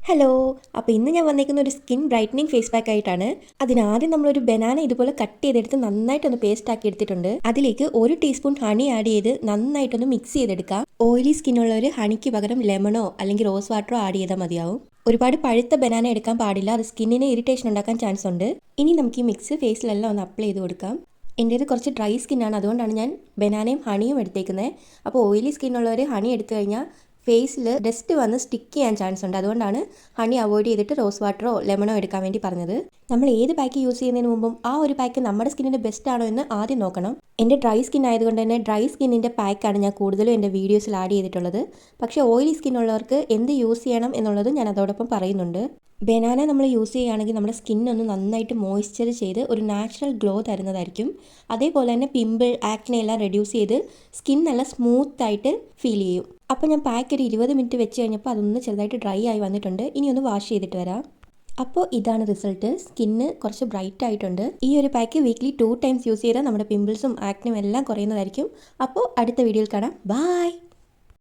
Hello. അപ്പോൾ ഇന്ന് ഞാൻ വന്നിരിക്കുന്ന ഒരു സ്കിൻ ബ്രൈറ്റനിങ് ഫേസ് പാക്ക് ആയിട്ടാണ്. അതിനാദ്യം നമ്മളൊരു ബനാന ഇതുപോലെ കട്ട് ചെയ്തെടുത്ത് നന്നായിട്ടൊന്ന് പേസ്റ്റ് ആക്കി എടുത്തിട്ടുണ്ട്. അതിലേക്ക് 1 ടീസ്പൂൺ ഹണി ആഡ് ചെയ്ത് നന്നായിട്ടൊന്ന് മിക്സ് ചെയ്തെടുക്കാം. ഓയിലി സ്കിന്നുള്ളവർ ഹണിക്ക് പകരം ലെമണോ അല്ലെങ്കിൽ റോസ് വാട്ടറോ ആഡ് ചെയ്താൽ മതിയാവും. ഒരുപാട് പഴുത്ത ബനാന എടുക്കാൻ പാടില്ല, അത് സ്കിന്നിന് ഇറിറ്റേഷൻ ഉണ്ടാക്കാൻ ചാൻസ് ഉണ്ട്. ഇനി നമുക്ക് ഈ മിക്സ് ഫേസിലെല്ലാം ഒന്ന് അപ്ലൈ ചെയ്ത് കൊടുക്കാം. എൻ്റേത് കുറച്ച് ഡ്രൈ സ്കിന്നാണ്, അതുകൊണ്ടാണ് ഞാൻ ബനാനയും ഹണിയും എടുത്തേക്കുന്നത്. അപ്പോൾ ഓയിലി സ്കിന്നുള്ളവർ ഹണി എടുത്തു കഴിഞ്ഞാൽ ഫേസിൽ ഡസ്റ്റ് വന്ന് സ്റ്റിക്ക് ചെയ്യാൻ ചാൻസ് ഉണ്ട്. അതുകൊണ്ടാണ് ഹണി അവോയ്ഡ് ചെയ്തിട്ട് റോസ് വാട്ടറോ ലെമണോ എടുക്കാൻ വേണ്ടി പറഞ്ഞത്. നമ്മൾ ഏത് പാക്ക് യൂസ് ചെയ്യുന്നതിന് മുമ്പും ആ ഒരു പാക്ക് നമ്മുടെ സ്കിന്നിന് ബെസ്റ്റ് ആണോ എന്ന് ആദ്യം നോക്കണം. എൻ്റെ ഡ്രൈ സ്കിൻ ആയതുകൊണ്ട് തന്നെ ഡ്രൈ സ്കിന്നിൻ്റെ പാക്കാണ് ഞാൻ കൂടുതലും എൻ്റെ വീഡിയോസിൽ ആഡ് ചെയ്തിട്ടുള്ളത്. പക്ഷേ ഓയിലി സ്കിൻ ഉള്ളവർക്ക് എന്ത് യൂസ് ചെയ്യണം എന്നുള്ളത് ഞാൻ അതോടൊപ്പം പറയുന്നുണ്ട്. ബനാന നമ്മൾ യൂസ് ചെയ്യുകയാണെങ്കിൽ നമ്മുടെ സ്കിന്നൊന്ന് നന്നായിട്ട് മോയ്സ്ചർ ചെയ്ത് ഒരു നാച്ചുറൽ ഗ്ലോ തരുന്നതായിരിക്കും. അതേപോലെ തന്നെ പിമ്പിൾ, ആക്നെ എല്ലാം റെഡ്യൂസ് ചെയ്ത് സ്കിൻ നല്ല സ്മൂത്തായിട്ട് ഫീൽ ചെയ്യും. അപ്പോൾ ഞാൻ പാക്ക് ഒരു 20 മിനിറ്റ് വെച്ച് കഴിഞ്ഞപ്പോൾ അതൊന്ന് ചെറുതായിട്ട് ഡ്രൈ ആയി വന്നിട്ടുണ്ട്. ഇനി ഒന്ന് വാഷ് ചെയ്തിട്ട് വരാം. അപ്പോൾ ഇതാണ് റിസൾട്ട്. സ്കിന്ന് കുറച്ച് ബ്രൈറ്റ് ആയിട്ടുണ്ട്. ഈ ഒരു പാക്ക് വീക്ക്ലി 2 ടൈംസ് യൂസ് ചെയ്താൽ നമ്മുടെ പിമ്പിൾസും ആക്നെയും എല്ലാം കുറയുന്നതായിരിക്കും. അപ്പോൾ അടുത്ത വീഡിയോയിൽ കാണാം. ബൈ.